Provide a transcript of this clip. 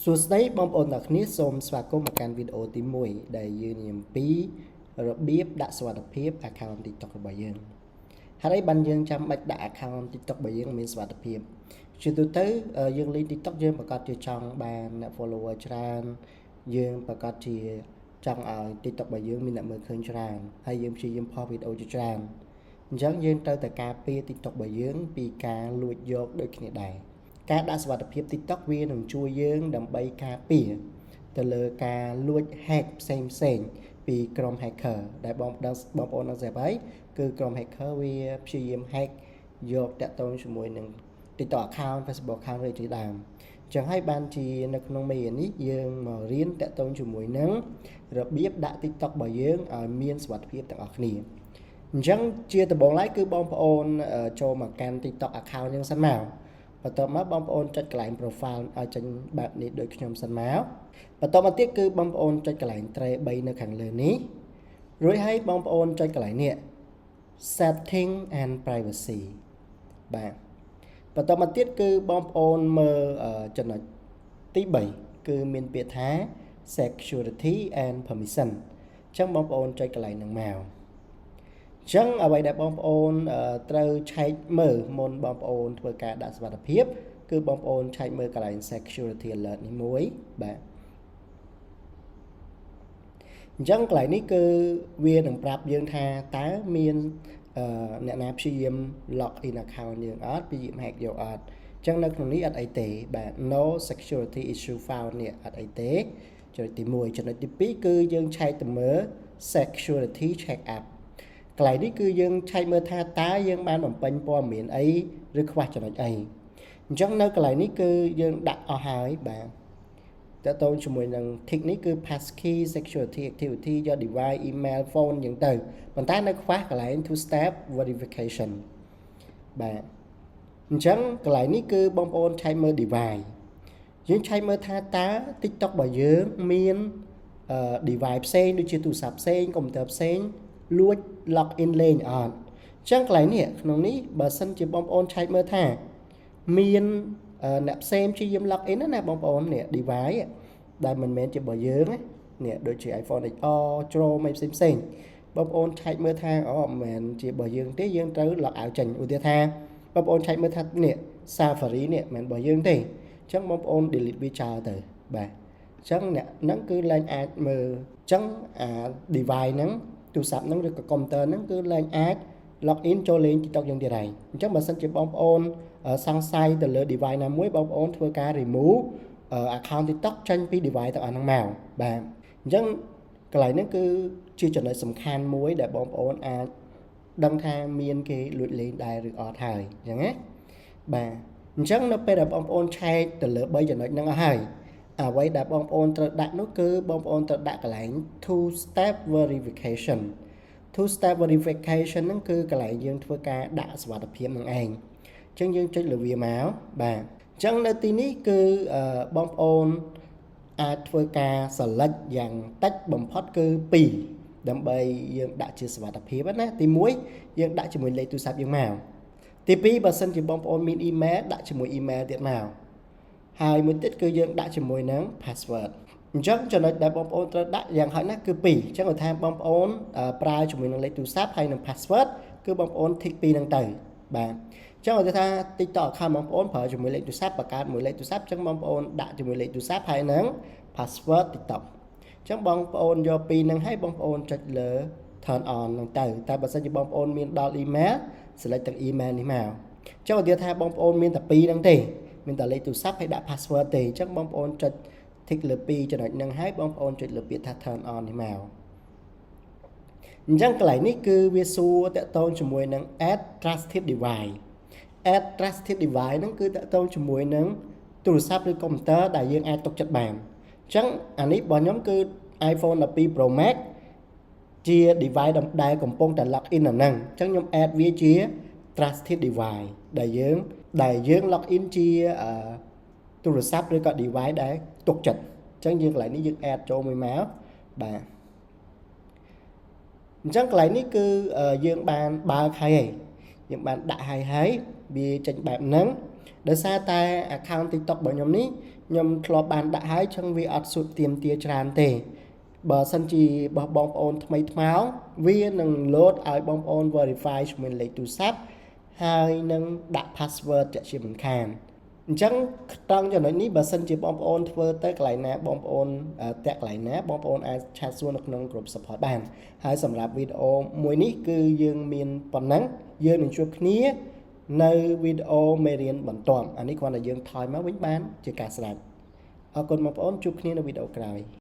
សួស្តីបងប្អូនទាំងគ្នាសូមស្វាគមន៍មកកាន់វីដេអូទី1ដែលយើងនិយាយពីរបៀបដាក់សុវត្ថិភាព account TikTok របស់យើងហើយបានយើងចាំបាច់ដាក់ account TikTok របស់យើងមានសុវត្ថិភាពជាទូទៅយើងលេង TikTok យើងប្រកាសជាចង់បានអ្នក follower ច្រើនយើងប្រកាសជាចង់ឲ្យ TikTok របស់យើងមានអ្នកមើលឃើញច្រើនហើយយើងព្យាយាមផុសវីដេអូជាច្រើនអញ្ចឹងយើងត្រូវតែការពារ TikTok របស់យើងពីការលួចយកដូចគ្នាដែរការដាក់សុវត្ថិភាព TikTok វានឹងជួយយើងដើម្បីការពារទៅលើការលួច hack ផ្សេងពីក្រុម hacker ដែលបងប្អូននឹងស្រាប់ហើយគឺក្រុម hacker វាព្យាយាម hack យកតាក់ទងជាមួយនឹង TikTok account Facebook account ឬជាដើមអញ្ចឹងហើយបានជានៅក្នុងមេរៀននេះយើងមករៀនតាក់ទងជាមួយនឹងរបៀបដាក់ TikTok របស់យើងឲ្យមានសុវត្ថិភាពទាំងអស់គ្នាអញ្ចឹងជាដំបូងឡើយគឺបងប្អូនចូលមកកាន់ TikTok account យើងសិនមកបន្ទាប់មកបងប្អូនចុចកន្លែង profile ឲ្យចេញបែបនេះដូចខ្ញុំសិនមកបន្ទាប់មកទៀតគឺបងប្អូនចុចកន្លែង tray 3នៅខាងលើនេះរួចហើយបងប្អូនចុចកន្លែងនេះ setting and privacy បាទបន្ទាប់មកទៀតគឺបងប្អូនមើលចំណុចទី3គឺមានពាក្យថា security and permission អញ្ចឹងបងប្អូនចុចកន្លែងហ្នឹងមកអញ្ចឹងអ្វីដែលបងប្អូនត្រូវឆែកមើលមុនបងប្អូនធ្វើការដាក់សុវត្ថិភាពគឺបងប្អូនឆែកមើលកន្លែង security alert នេះមួយបាទអញ្ចឹងកន្លែងនេះគឺវានឹងប្រាប់យើងថាតើមានអ្នកណាព្យាយាម log in account យើងអត់ព្យាយាម hack យកអត់អញ្ចឹងនៅក្នុងនេះអត់អីទេបាទ no security issue found នេះអត់អីទេចំណុចទី1ចំណុចទី2គឺយើងឆែកទៅមើល security check upកន្លែងនេះគឺយើងឆែកមើលថាតើយើងបានបំពេញព័ត៌មានអីឬខ្វះចំណុចអីអញ្ចឹងនៅកន្លែងនេះគឺយើងដាក់អស់ហើយបាទតើតើជាមួយនឹង tick នេះគឺ passkey security activity យក device email phone អញ្ចឹងទៅប៉ុន្តែនៅខ្វះកន្លែង two step verification បាទអញ្ចឹងកន្លែងនេះគឺបងប្អូនឆែកមើល device យើងឆែកមើលថាតើ TikTok របស់យើងមានdevice ផ្សេងដូចជាទូរស័ព្ទផ្សេងកុំព្យូទ័រផ្សេងលួច log in លេងអត់អញ្ចឹងកន្លែងនេះក្នុងនេះបើសិនជាបងប្អូនឆែកមើលថាមានអ្នកផ្សេងព្យាយាម log in ណាបងប្អូននេះ device ដែលមិនមែនជារបស់យើងនេះដូចជា iPhone XR Chrome អីផ្សេងបងប្អូនឆែកមើលថាមិនមែនជារបស់យើងទេយើងត្រូវ log out ចេញឧទាហរណ៍ថាបងប្អូនឆែកមើលថានេះ Safari នេះមិនមែនរបស់យើងទេអញ្ចឹងបងប្អូន delete វាចោលទៅបាទអញ្ចឹងអ្នកហ្នឹងគឺឡើងអាចមើលអញ្ចឹងអា device ហ្នឹងទូរស័ព្ទហ្នឹងឬក៏កុំព្យូទ័រហ្នឹងគឺឡើងអាច log in ចូលលេង TikTok យ៉ាងទៀតហើយអញ្ចឹងបើសិនជាបងប្អូនសង្ស័យទៅលើ device ណាមួយបងប្អូនធ្វើការ remove account TikTok ចេញពី device ទាំងអស់ហ្នឹងមកបាទអញ្ចឹងកន្លែងហ្នឹងគឺជាចំណុចសំខាន់មួយដែលបងប្អូនអាចដឹងថាមានគេលួចលេងដែរឬអត់ហើយអញ្ចឹងណាបាទអញ្ចឹងនៅពេលដែលបងប្អូនឆែកទៅលើ3ចំណុចហ្នឹងអស់ហើយអ្វីដែលបងប្អូនត្រូវដាក់នោះគឺបងប្អូនត្រូវដាក់កន្លែង two step verification two step verification ហ្នឹងគឺកន្លែងយើងធ្វើការដាក់សុវត្ថិភាពនឹងឯងអញ្ចឹងយើងចុចលើវាមកបាទអញ្ចឹងនៅទីនេះគឺបងប្អូនអាចធ្វើការ select យ៉ាងតិចបំផុតគឺ2ដើម្បីយើងដាក់ជាសុវត្ថិភាពណាទី1យើងដាក់ជាមួយលេខទូរស័ព្ទយើងមកទី2បើសិនជាបងប្អូនមាន email ដាក់ជាមួយ email ទៀតមកហើយមួយទៀតគឺយើងដាក់ជាមួយនឹង password អញ្ចឹងចំណុចដែលបងប្អូនត្រូវដាក់យ៉ាងហោចណាស់គឺ2អញ្ចឹងគាត់ថាបងប្អូនប្រើជាមួយនឹងលេខទូរស័ព្ទហើយនឹង password គឺបងប្អូន tick 2ហ្នឹងទៅបាទអញ្ចឹងគាត់ថា TikTok account បងប្អូនប្រើជាមួយលេខទូរស័ព្ទបង្កើតមួយលេខទូរស័ព្ទអញ្ចឹងបងប្អូនដាក់ជាមួយលេខទូរស័ព្ទហើយនឹង password TikTok អញ្ចឹងបងប្អូនយក2ហ្នឹងហើយបងប្អូនចុចលើ turn on ហ្នឹងទៅតែបើសិនជាបងប្អូនមានដល់ email select ទាំង email នេះមកអញ្ចឹងគាត់ថាបងប្អូនមានតែ2ហ្នឹងទេមានតែលេខទូរស័ព្ទហើយដាក់ password ទេអញ្ចឹងបងប្អូនចុច tick លើ2ចំណុចហ្នឹងហើយបងប្អូនចុចលើពាក្យថា turn on នេះមកអញ្ចឹងកន្លែងនេះគឺវាសួរតាក់ទងជាមួយនឹង add trusted device add trusted device ហ្នឹងគឺតាក់ទងជាមួយនឹងទូរស័ព្ទឬកុំព្យូទ័រដែលយើងអាចទុកចិត្តបានអញ្ចឹងអានេះរបស់ខ្ញុំគឺ iPhone 12 Pro Max ជា device ដែលកំពុងតែ log in អាហ្នឹងអញ្ចឹងខ្ញុំ add វាជា trusted device ដែលយើង log in ជាទូរស័ព្ទឬក៏ device ដែលទុកចិត្តអញ្ចឹងយើងកន្លែងនេះយើង add ចូលមួយមកបាទអញ្ចឹងកន្លែងនេះគឺយើងបានបើកហើយយើងបានដាក់ហើយវាចេញបែបហ្នឹងដោយសារតែ account TikTok របស់ខ្ញុំនេះ nhầm thọ bàn đã hái trong vì ọt sụt tiềm tia tràn tề bờ sân chỉ bờ bóng ôn thay máu vì nâng load ai bóng ôn verify mình lấy tu sắp hai nâng đặt password chạy chỉ mình khàn chẳng trong cho nói ní bờ sân chỉ bóng ônធ្វើtới lại nè bóng ôn tẹt lại nè bóng ôn ai chat xuống được nâng group support bàn hai sầm rạp video mùi ní cứ dương miền bẩn nắng dương mình chụp ní nơi video mê riêng bẩn toàn anh ấy còn là dương thòi máu bánh bán chưa cả sạch ở còn một ôn chụp ní là video cài